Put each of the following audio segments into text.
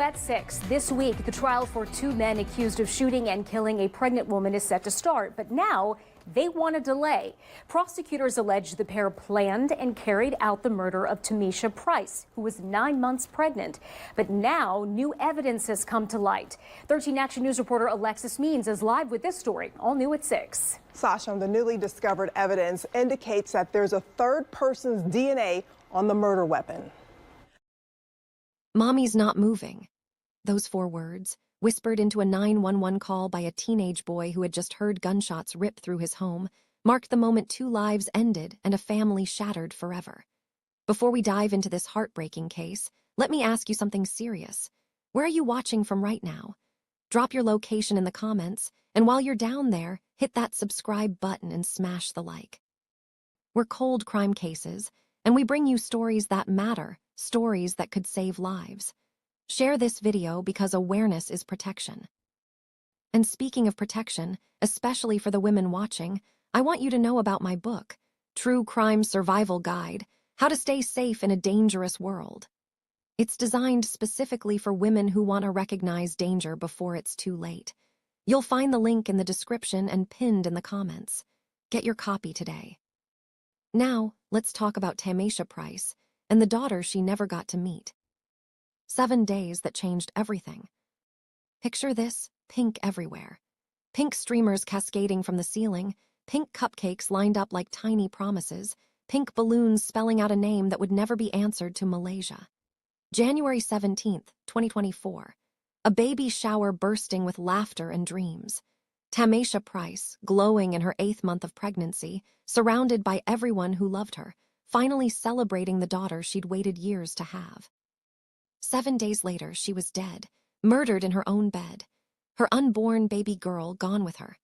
at 6. This week, the trial for two men accused of shooting and killing a pregnant woman is set to start. But now they want a delay. Prosecutors allege the pair planned and carried out the murder of Tameisha Price, who was 9 months pregnant. But now new evidence has come to light. 13 Action News reporter Alexis Means is live with this story, all new at 6. Sasha, the newly discovered evidence indicates that there's a third person's DNA on the murder weapon. Mommy's not moving. Those 4 words, whispered into a 911 call by a teenage boy who had just heard gunshots rip through his home, marked the moment 2 lives ended and a family shattered forever. Before we dive into this heartbreaking case, let me ask you something serious. Where are you watching from right now? Drop your location in the comments, and while you're down there, hit that subscribe button and smash the like. We're Cold Crime Cases, and we bring you stories that matter, stories that could save lives. Share this video because awareness is protection. And speaking of protection, especially for the women watching, I want you to know about my book, True Crime Survival Guide: How to Stay Safe in a Dangerous World. It's designed specifically for women who want to recognize danger before it's too late. You'll find the link in the description and pinned in the comments. Get your copy today. Now, let's talk about Tameisha Price and the daughter she never got to meet. 7 days that changed everything. Picture this: pink everywhere. Pink streamers cascading from the ceiling, pink cupcakes lined up like tiny promises, pink balloons spelling out a name that would never be answered to Malaysia. January 17th, 2024. A baby shower bursting with laughter and dreams. Tameisha Price, glowing in her 8th month of pregnancy, surrounded by everyone who loved her, finally celebrating the daughter she'd waited years to have. 7 days later, she was dead, murdered in her own bed, her unborn baby girl gone with her.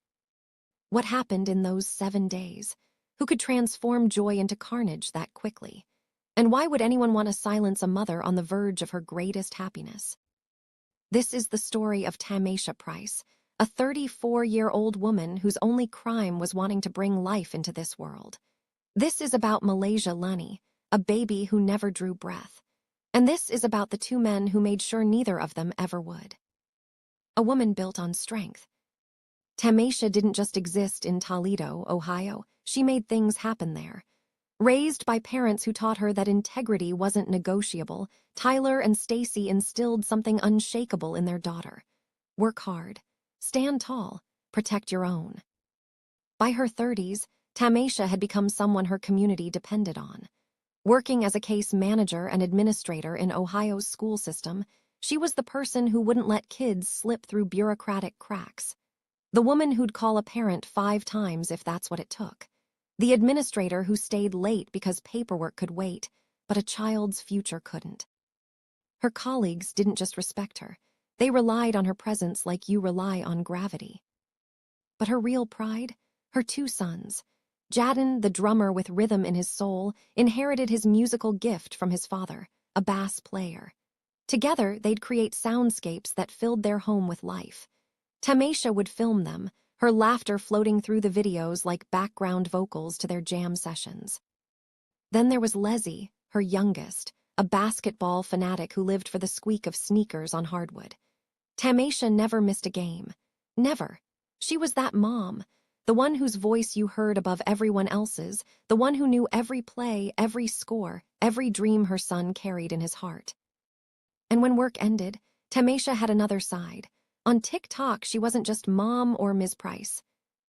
What happened in those 7 days? Who could transform joy into carnage that quickly? And why would anyone want to silence a mother on the verge of her greatest happiness? This is the story of Tameisha Price, a 34-year-old woman whose only crime was wanting to bring life into this world. This is about Malaysia Leani, a baby who never drew breath. And this is about the 2 men who made sure neither of them ever would. A woman built on strength. Tameisha didn't just exist in Toledo, Ohio. She made things happen there. Raised by parents who taught her that integrity wasn't negotiable, Tyler and Stacy instilled something unshakable in their daughter. Work hard. Stand tall. Protect your own. By her 30s, Tameisha had become someone her community depended on. Working as a case manager and administrator in Ohio's school system, she was the person who wouldn't let kids slip through bureaucratic cracks. The woman who'd call a parent 5 times if that's what it took. The administrator who stayed late because paperwork could wait, but a child's future couldn't. Her colleagues didn't just respect her. They relied on her presence like you rely on gravity. But her real pride? Her 2 sons. Jadon, the drummer with rhythm in his soul, inherited his musical gift from his father, a bass player. Together, they'd create soundscapes that filled their home with life. Tameisha would film them, her laughter floating through the videos like background vocals to their jam sessions. Then there was Leslie, her youngest, a basketball fanatic who lived for the squeak of sneakers on hardwood. Tameisha never missed a game. Never. She was that mom. The one whose voice you heard above everyone else's, the one who knew every play, every score, every dream her son carried in his heart. And when work ended, Tameisha had another side. On TikTok, she wasn't just Mom or Ms. Price.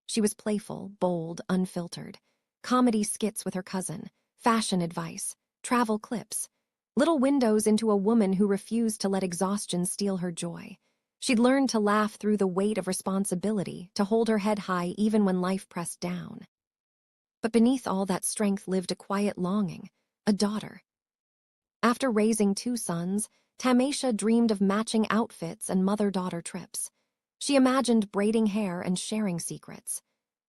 She was playful, bold, unfiltered. Comedy skits with her cousin, fashion advice, travel clips. Little windows into a woman who refused to let exhaustion steal her joy. She'd learned to laugh through the weight of responsibility, to hold her head high even when life pressed down. But beneath all that strength lived a quiet longing, a daughter. After raising 2 sons, Tameisha dreamed of matching outfits and mother-daughter trips. She imagined braiding hair and sharing secrets.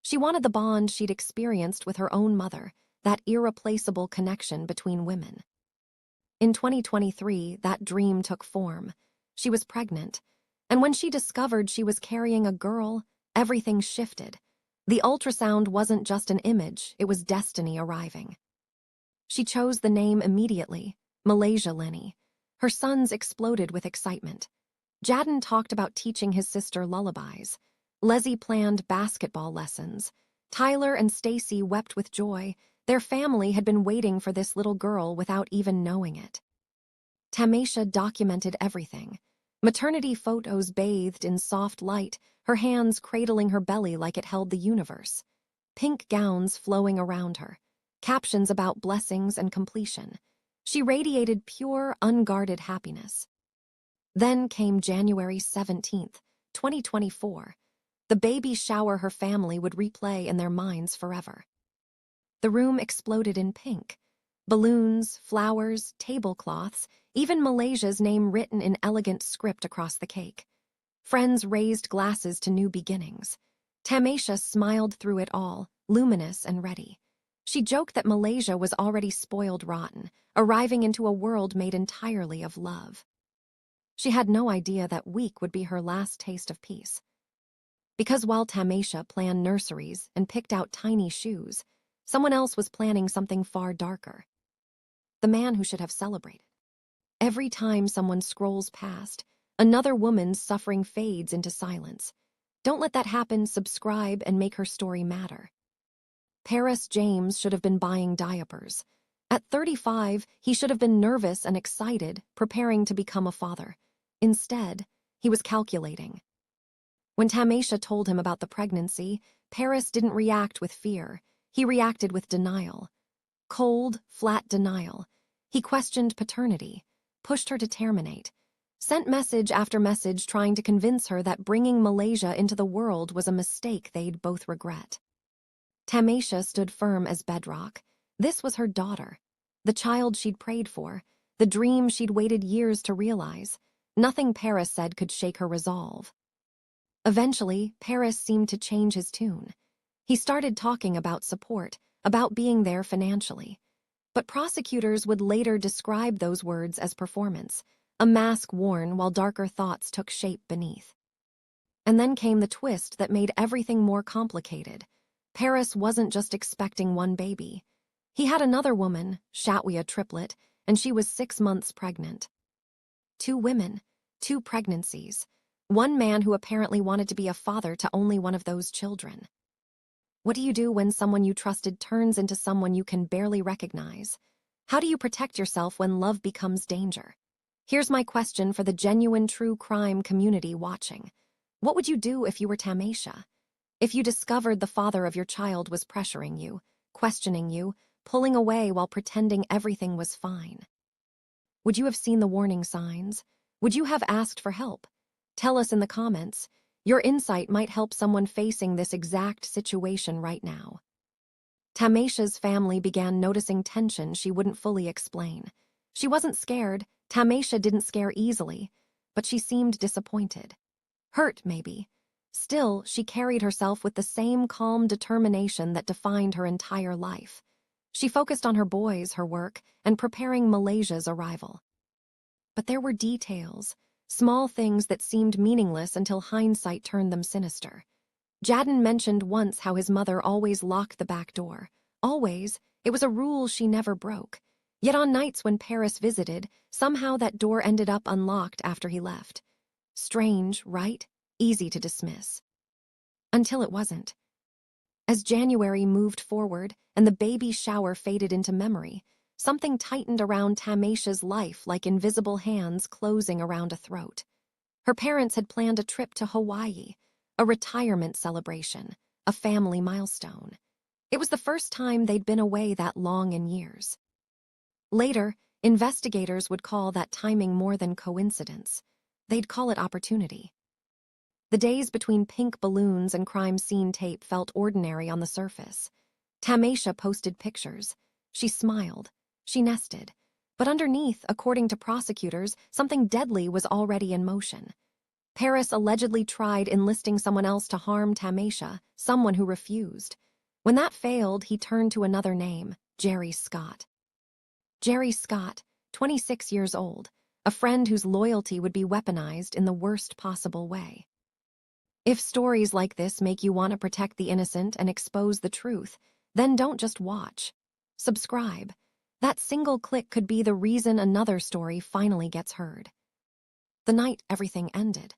She wanted the bond she'd experienced with her own mother, that irreplaceable connection between women. In 2023, that dream took form. She was pregnant. And when she discovered she was carrying a girl, everything shifted. The ultrasound wasn't just an image, it was destiny arriving. She chose the name immediately, Malaysia Leani. Her sons exploded with excitement. Jadden talked about teaching his sister lullabies. Leslie planned basketball lessons. Tyler and Stacy wept with joy. Their family had been waiting for this little girl without even knowing it. Tameisha documented everything. Maternity photos bathed in soft light, her hands cradling her belly like it held the universe. Pink gowns flowing around her. Captions about blessings and completion. She radiated pure, unguarded happiness. Then came January 17th, 2024. The baby shower her family would replay in their minds forever. The room exploded in pink. Balloons, flowers, tablecloths, even Malaysia's name written in elegant script across the cake. Friends raised glasses to new beginnings. Tameisha smiled through it all, luminous and ready. She joked that Malaysia was already spoiled rotten, arriving into a world made entirely of love. She had no idea that week would be her last taste of peace. Because while Tameisha planned nurseries and picked out tiny shoes, someone else was planning something far darker. The man who should have celebrated. Every time someone scrolls past, another woman's suffering fades into silence. Don't let that happen. Subscribe and make her story matter. Paris James should have been buying diapers. At 35, he should have been nervous and excited, preparing to become a father. Instead, he was calculating. When Tameisha told him about the pregnancy, Paris didn't react with fear. He reacted with denial. Cold, flat denial. He questioned paternity, pushed her to terminate, sent message after message trying to convince her that bringing Malaysia into the world was a mistake they'd both regret. Tameisha stood firm as bedrock. This was her daughter, the child she'd prayed for, the dream she'd waited years to realize. Nothing Paris said could shake her resolve. Eventually, Paris seemed to change his tune. He started talking about support, about being there financially. But prosecutors would later describe those words as performance, a mask worn while darker thoughts took shape beneath. And then came the twist that made everything more complicated. Paris wasn't just expecting one baby. He had another woman, Shatwi a triplet, and she was 6 months pregnant. 2 women, 2 pregnancies. One man who apparently wanted to be a father to only one of those children. What do you do when someone you trusted turns into someone you can barely recognize? How do you protect yourself when love becomes danger? Here's my question for the genuine true crime community watching. What would you do if you were Tameisha? If you discovered the father of your child was pressuring you, questioning you, pulling away while pretending everything was fine? Would you have seen the warning signs? Would you have asked for help? Tell us in the comments. Your insight might help someone facing this exact situation right now. Tameisha's family began noticing tension she wouldn't fully explain. She wasn't scared. Tameisha didn't scare easily, but she seemed disappointed. Hurt, maybe. Still, she carried herself with the same calm determination that defined her entire life. She focused on her boys, her work, and preparing Malaysia's arrival. But there were details, small things that seemed meaningless until hindsight turned them sinister. Jadden mentioned once how his mother always locked the back door. Always. It was a rule she never broke. Yet on nights when Paris visited, somehow that door ended up unlocked after he left. Strange, right? Easy to dismiss. Until it wasn't. As January moved forward and the baby shower faded into memory, something tightened around Tameisha's life like invisible hands closing around a throat. Her parents had planned a trip to Hawaii, a retirement celebration, a family milestone. It was the first time they'd been away that long in years. Later, investigators would call that timing more than coincidence. They'd call it opportunity. The days between pink balloons and crime scene tape felt ordinary on the surface. Tameisha posted pictures. She smiled. She nested. But underneath, according to prosecutors, something deadly was already in motion. Paris allegedly tried enlisting someone else to harm Tameisha, someone who refused. When that failed, he turned to another name, Jerry Scott. Jerry Scott, 26 years old, a friend whose loyalty would be weaponized in the worst possible way. If stories like this make you want to protect the innocent and expose the truth, then don't just watch. Subscribe. That single click could be the reason another story finally gets heard. The night everything ended.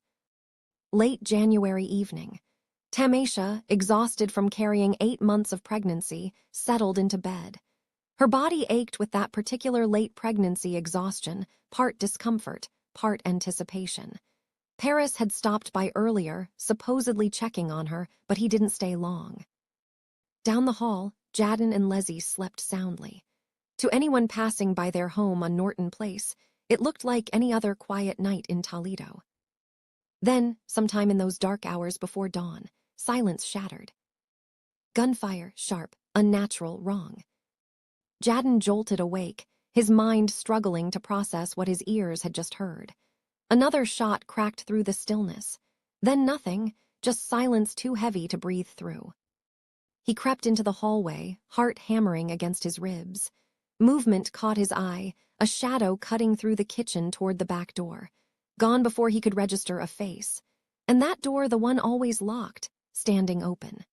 Late January evening. Tameisha, exhausted from carrying 8 months of pregnancy, settled into bed. Her body ached with that particular late pregnancy exhaustion, part discomfort, part anticipation. Paris had stopped by earlier, supposedly checking on her, but he didn't stay long. Down the hall, Jadon and Leslie slept soundly. To anyone passing by their home on Norton Place, it looked like any other quiet night in Toledo. Then, sometime in those dark hours before dawn, silence shattered. Gunfire, sharp, unnatural, wrong. Jadon jolted awake, his mind struggling to process what his ears had just heard. Another shot cracked through the stillness. Then nothing, just silence too heavy to breathe through. He crept into the hallway, heart hammering against his ribs. Movement caught his eye, a shadow cutting through the kitchen toward the back door. Gone before he could register a face. And that door, the one always locked, standing open.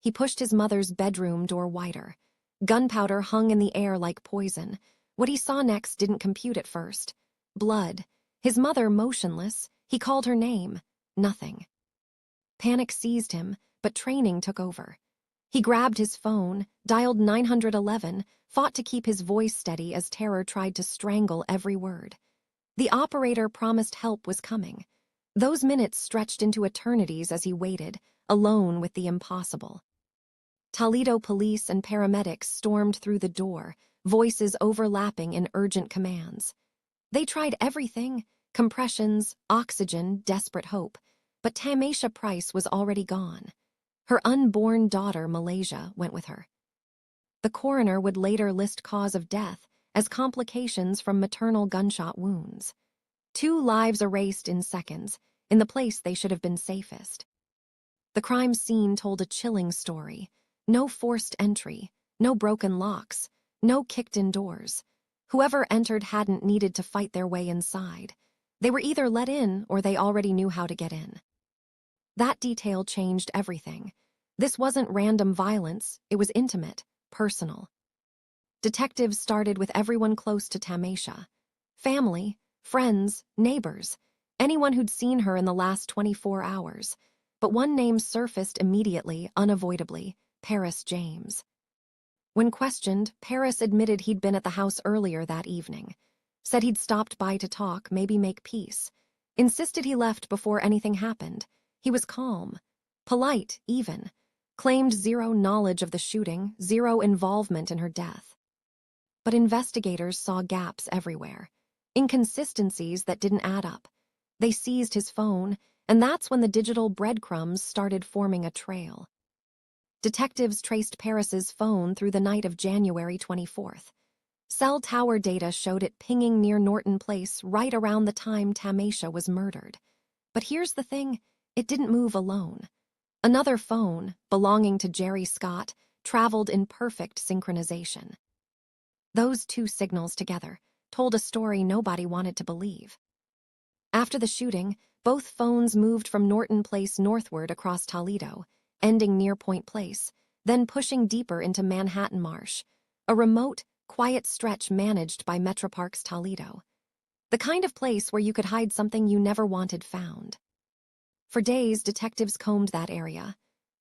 He pushed his mother's bedroom door wider. Gunpowder hung in the air like poison. What he saw next didn't compute at first. Blood. His mother motionless. He called her name. Nothing. Panic seized him, but training took over. He grabbed his phone, dialed 911, fought to keep his voice steady as terror tried to strangle every word. The operator promised help was coming. Those minutes stretched into eternities as he waited, alone with the impossible. Toledo police and paramedics stormed through the door, voices overlapping in urgent commands. They tried everything, compressions, oxygen, desperate hope, but Tameisha Price was already gone. Her unborn daughter, Malaysia, went with her. The coroner would later list cause of death as complications from maternal gunshot wounds. 2 lives erased in seconds, in the place they should have been safest. The crime scene told a chilling story. No forced entry, no broken locks, no kicked-in doors. Whoever entered hadn't needed to fight their way inside. They were either let in or they already knew how to get in. That detail changed everything. This wasn't random violence, it was intimate, personal. Detectives started with everyone close to Tameisha. Family, friends, neighbors, anyone who'd seen her in the last 24 hours. But one name surfaced immediately, unavoidably: Paris James. When questioned, Paris admitted he'd been at the house earlier that evening. Said he'd stopped by to talk, maybe make peace. Insisted he left before anything happened. He was calm, polite even. Claimed zero knowledge of the shooting, zero involvement in her death. But investigators saw gaps everywhere. Inconsistencies that didn't add up. They seized his phone, and that's when the digital breadcrumbs started forming a trail. Detectives traced Paris's phone through the night of January 24th. Cell tower data showed it pinging near Norton Place right around the time Tameisha was murdered. But here's the thing, it didn't move alone. Another phone, belonging to Jerry Scott, traveled in perfect synchronization. Those 2 signals together told a story nobody wanted to believe. After the shooting, both phones moved from Norton Place northward across Toledo, ending near Point Place, then pushing deeper into Manhattan Marsh, a remote, quiet stretch managed by Metroparks Toledo. The kind of place where you could hide something you never wanted found. For days, detectives combed that area.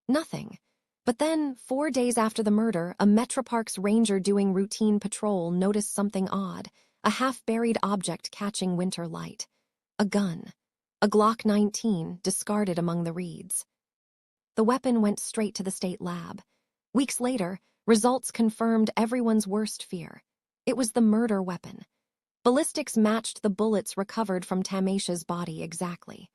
Nothing. But then, 4 days after the murder, a Metroparks ranger doing routine patrol noticed something odd, a half-buried object catching winter light. A gun. A Glock 19, discarded among the reeds. The weapon went straight to the state lab. Weeks later, results confirmed everyone's worst fear. It was the murder weapon. Ballistics matched the bullets recovered from Tameisha's body exactly.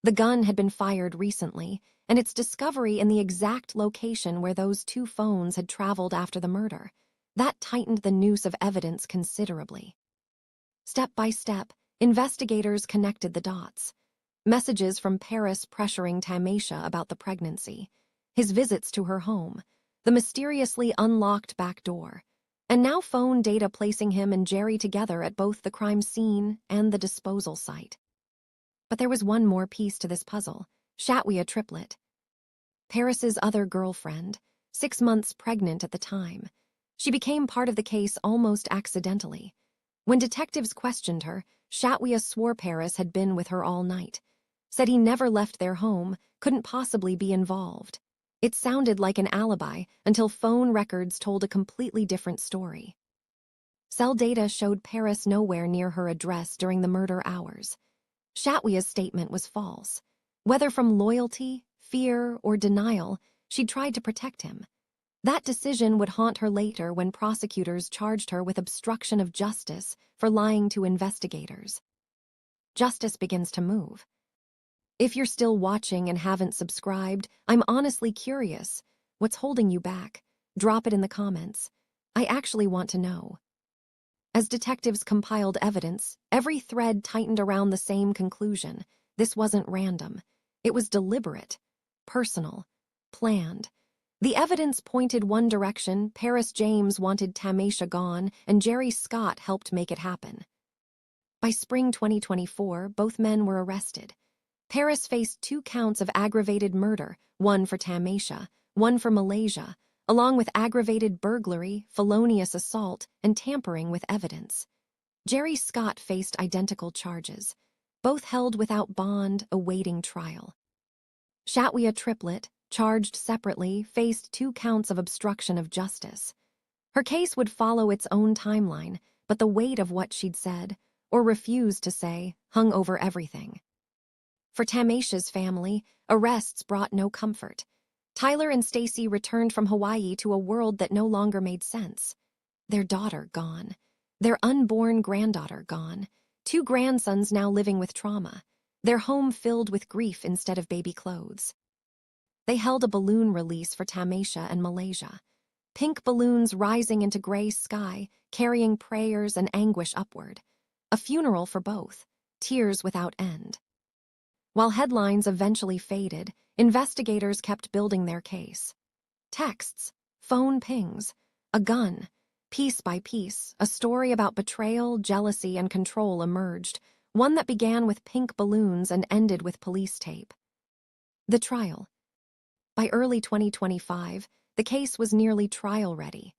The gun had been fired recently, and its discovery in the exact location where those 2 phones had traveled after the murder, that tightened the noose of evidence considerably. Step by step, investigators connected the dots. Messages from Paris pressuring Tameisha about the pregnancy, his visits to her home, the mysteriously unlocked back door, and now phone data placing him and Jerry together at both the crime scene and the disposal site. But there was one more piece to this puzzle, Shatwia triplet. Paris's other girlfriend, 6 months pregnant at the time. She became part of the case almost accidentally. When detectives questioned her, Shatwia swore Paris had been with her all night, said he never left their home, couldn't possibly be involved. It sounded like an alibi until phone records told a completely different story. Cell data showed Paris nowhere near her address during the murder hours. Shatwia's statement was false. Whether from loyalty, fear, or denial, she'd tried to protect him. That decision would haunt her later when prosecutors charged her with obstruction of justice for lying to investigators. Justice begins to move. If you're still watching and haven't subscribed, I'm honestly curious. What's holding you back? Drop it in the comments. I actually want to know. As detectives compiled evidence, every thread tightened around the same conclusion. This wasn't random. It was deliberate, personal, planned. The evidence pointed one direction. Paris James wanted Tameisha gone, and Jerry Scott helped make it happen. By spring 2024, both men were arrested. Paris faced 2 counts of aggravated murder, one for Tameisha, one for Malaysia, along with aggravated burglary, felonious assault, and tampering with evidence. Jerry Scott faced identical charges, both held without bond, awaiting trial. Shatwia triplet, charged separately, faced 2 counts of obstruction of justice. Her case would follow its own timeline, but the weight of what she'd said, or refused to say, hung over everything. For Tameisha's family, arrests brought no comfort. Tyler and Stacy returned from Hawaii to a world that no longer made sense. Their daughter gone. Their unborn granddaughter gone. 2 grandsons now living with trauma. Their home filled with grief instead of baby clothes. They held a balloon release for Tameisha and Malaysia. Pink balloons rising into gray sky, carrying prayers and anguish upward. A funeral for both, tears without end. While headlines eventually faded, investigators kept building their case. Texts, phone pings, a gun. Piece by piece, a story about betrayal, jealousy, and control emerged, one that began with pink balloons and ended with police tape. The trial. By early 2025, the case was nearly trial-ready.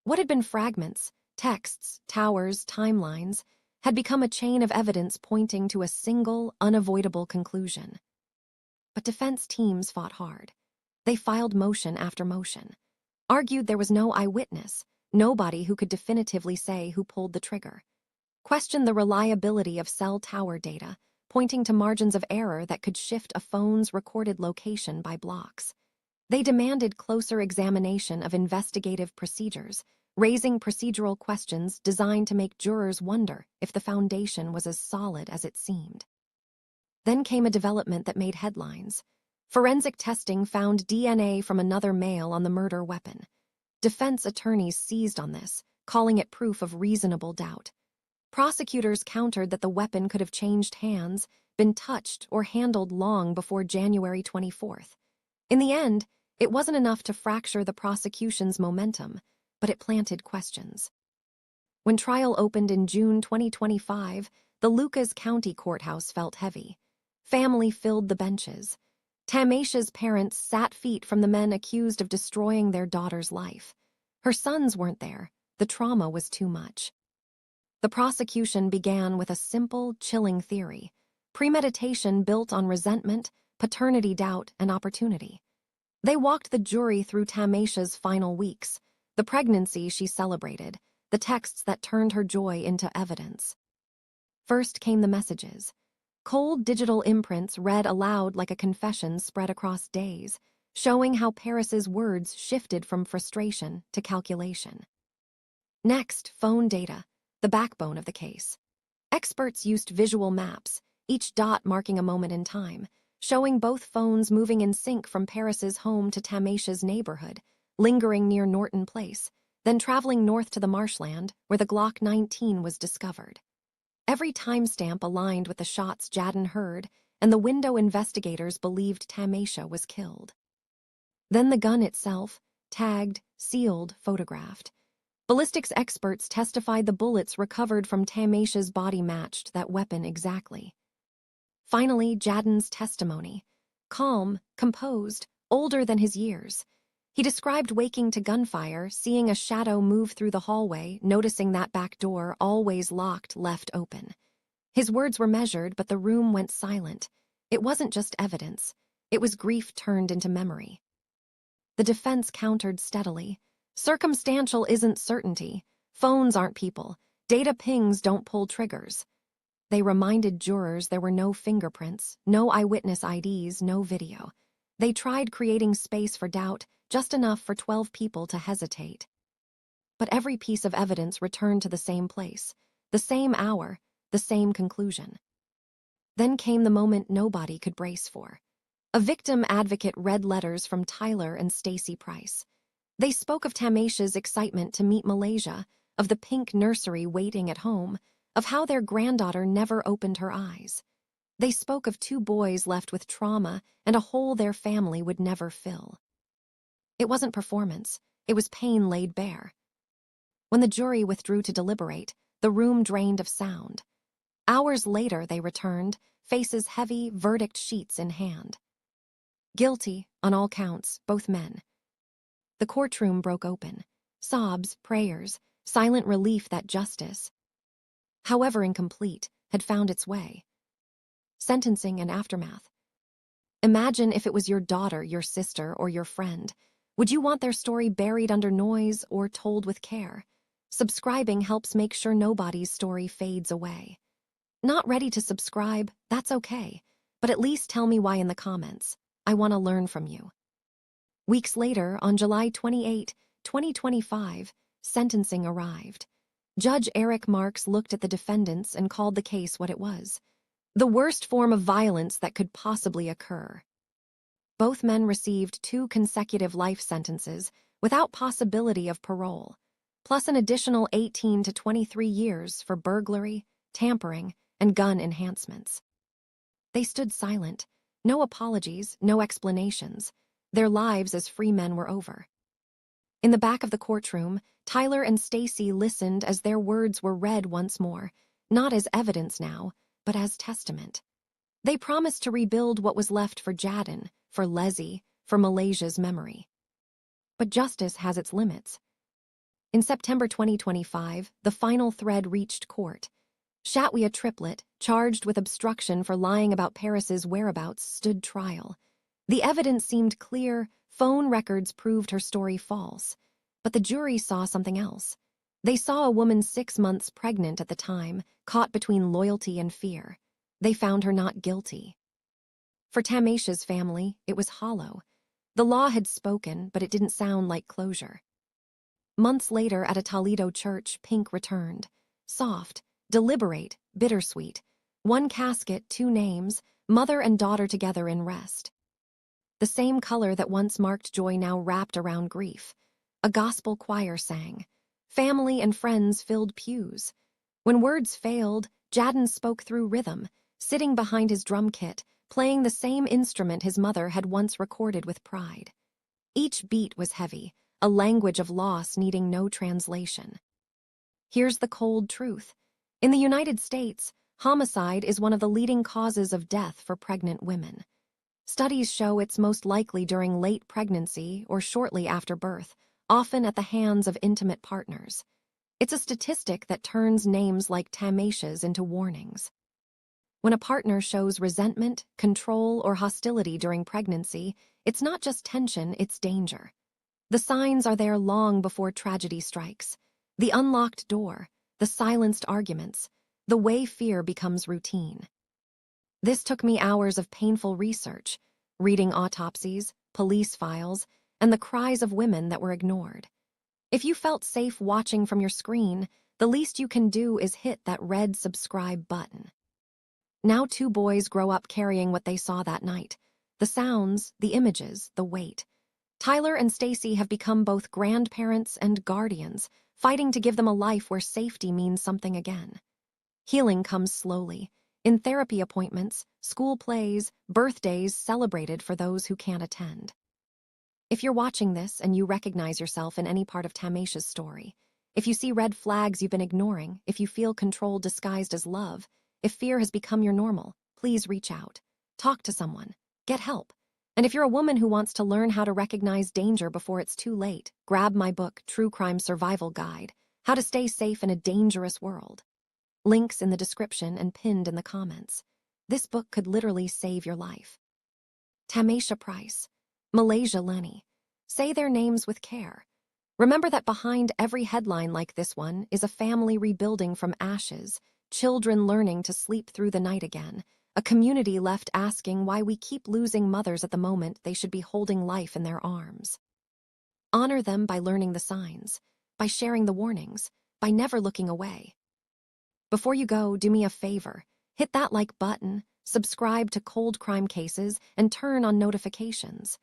What had been fragments, texts, towers, timelines, had become a chain of evidence pointing to a single, unavoidable conclusion. But defense teams fought hard. They filed motion after motion, argued there was no eyewitness, nobody who could definitively say who pulled the trigger, questioned the reliability of cell tower data, pointing to margins of error that could shift a phone's recorded location by blocks. They demanded closer examination of investigative procedures, raising procedural questions designed to make jurors wonder if the foundation was as solid as it seemed. Then came a development that made headlines. Forensic testing found DNA from another male on the murder weapon. Defense attorneys seized on this, calling it proof of reasonable doubt. Prosecutors countered that the weapon could have changed hands, been touched or handled long before January 24th. In the end, it wasn't enough to fracture the prosecution's momentum, but it planted questions. When trial opened in June 2025, the Lucas County Courthouse felt heavy. Family filled the benches. Tameisha's parents sat feet from the men accused of destroying their daughter's life. Her sons weren't there. The trauma was too much. The prosecution began with a simple, chilling theory: premeditation built on resentment, paternity doubt, and opportunity. They walked the jury through Tameisha's final weeks, the pregnancy she celebrated, the texts that turned her joy into evidence. First came the messages. Cold digital imprints read aloud like a confession spread across days, showing how Paris's words shifted from frustration to calculation. Next, phone data, the backbone of the case. Experts used visual maps, each dot marking a moment in time, showing both phones moving in sync from Paris's home to Tameisha's neighborhood, lingering near Norton Place, then traveling north to the marshland where the Glock 19 was discovered. Every timestamp aligned with the shots Jadden heard and the window investigators believed Tameisha was killed. Then the gun itself, tagged, sealed, photographed. Ballistics experts testified the bullets recovered from Tameisha's body matched that weapon exactly. Finally, Jadden's testimony. Calm, composed, older than his years. He described waking to gunfire, seeing a shadow move through the hallway, noticing that back door, always locked, left open. His words were measured, but the room went silent. It wasn't just evidence. It was grief turned into memory. The defense countered steadily. Circumstantial isn't certainty. Phones aren't people. Data pings don't pull triggers. They reminded jurors there were no fingerprints, no eyewitness IDs, no video. They tried creating space for doubt, just enough for 12 people to hesitate. But every piece of evidence returned to the same place, the same hour, the same conclusion. Then came the moment nobody could brace for. A victim advocate read letters from Tyler and Stacy Price. They spoke of Tameisha's excitement to meet Malaysia, of the pink nursery waiting at home, of how their granddaughter never opened her eyes. They spoke of 2 boys left with trauma and a hole their family would never fill. It wasn't performance, it was pain laid bare. When the jury withdrew to deliberate, the room drained of sound. Hours later they returned, faces heavy, verdict sheets in hand. Guilty, on all counts, both men. The courtroom broke open. Sobs, prayers, silent relief that justice, however incomplete, had found its way. Sentencing and aftermath. Imagine if it was your daughter, your sister, or your friend. Would you want their story buried under noise or told with care? Subscribing helps make sure nobody's story fades away. Not ready to subscribe? That's okay. But at least tell me why in the comments. I want to learn from you. Weeks later, on July 28, 2025, sentencing arrived. Judge Eric Marks looked at the defendants and called the case what it was: the worst form of violence that could possibly occur. Both men received 2 consecutive life sentences without possibility of parole, plus an additional 18 to 23 years for burglary, tampering, and gun enhancements. They stood silent, no apologies, no explanations. Their lives as free men were over. In the back of the courtroom, Tyler and Stacy listened as their words were read once more, not as evidence now, but as testament. They promised to rebuild what was left for Jadon, for Leslie, for Malaysia's memory. But justice has its limits. In September 2025, the final thread reached court. Shatwi, a triplet, charged with obstruction for lying about Paris's whereabouts, stood trial. The evidence seemed clear, phone records proved her story false. But the jury saw something else. They saw a woman 6 months pregnant at the time, caught between loyalty and fear. They found her not guilty. For Tameisha's family, it was hollow. The law had spoken, but it didn't sound like closure. Months later, at a Toledo church, Pink returned. Soft, deliberate, bittersweet. 1 casket, 2 names, mother and daughter together in rest. The same color that once marked joy now wrapped around grief. A gospel choir sang. Family and friends filled pews. When words failed, Jadon spoke through rhythm, sitting behind his drum kit, playing the same instrument his mother had once recorded with pride. Each beat was heavy, a language of loss needing no translation. Here's the cold truth. In the United States, homicide is one of the leading causes of death for pregnant women. Studies show it's most likely during late pregnancy or shortly after birth, often at the hands of intimate partners. It's a statistic that turns names like Tameisha's into warnings. When a partner shows resentment, control, or hostility during pregnancy, it's not just tension, it's danger. The signs are there long before tragedy strikes. The unlocked door, the silenced arguments, the way fear becomes routine. This took me hours of painful research, reading autopsies, police files, and the cries of women that were ignored. If you felt safe watching from your screen, the least you can do is hit that red subscribe button. Now 2 boys grow up carrying what they saw that night. The sounds, the images, the weight. Tyler and Stacy have become both grandparents and guardians, fighting to give them a life where safety means something again. Healing comes slowly, in therapy appointments, school plays, birthdays celebrated for those who can't attend. If you're watching this and you recognize yourself in any part of Tameisha's story, if you see red flags you've been ignoring, if you feel control disguised as love, if fear has become your normal, please reach out. Talk to someone. Get help. And if you're a woman who wants to learn how to recognize danger before it's too late, grab my book, True Crime Survival Guide, How to Stay Safe in a Dangerous World. Links in the description and pinned in the comments. This book could literally save your life. Tameisha Price, Malaysia Leani. Say their names with care. Remember that behind every headline like this one is a family rebuilding from ashes, children learning to sleep through the night again, a community left asking why we keep losing mothers at the moment they should be holding life in their arms. Honor them by learning the signs, by sharing the warnings, by never looking away. Before you go, do me a favor. Hit that like button, subscribe to Cold Crime Cases, and turn on notifications.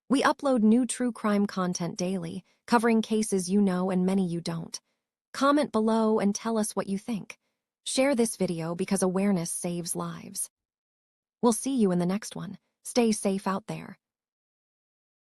We upload new true crime content daily, covering cases you know and many you don't. Comment below and tell us what you think. Share this video because awareness saves lives. We'll see you in the next one. Stay safe out there.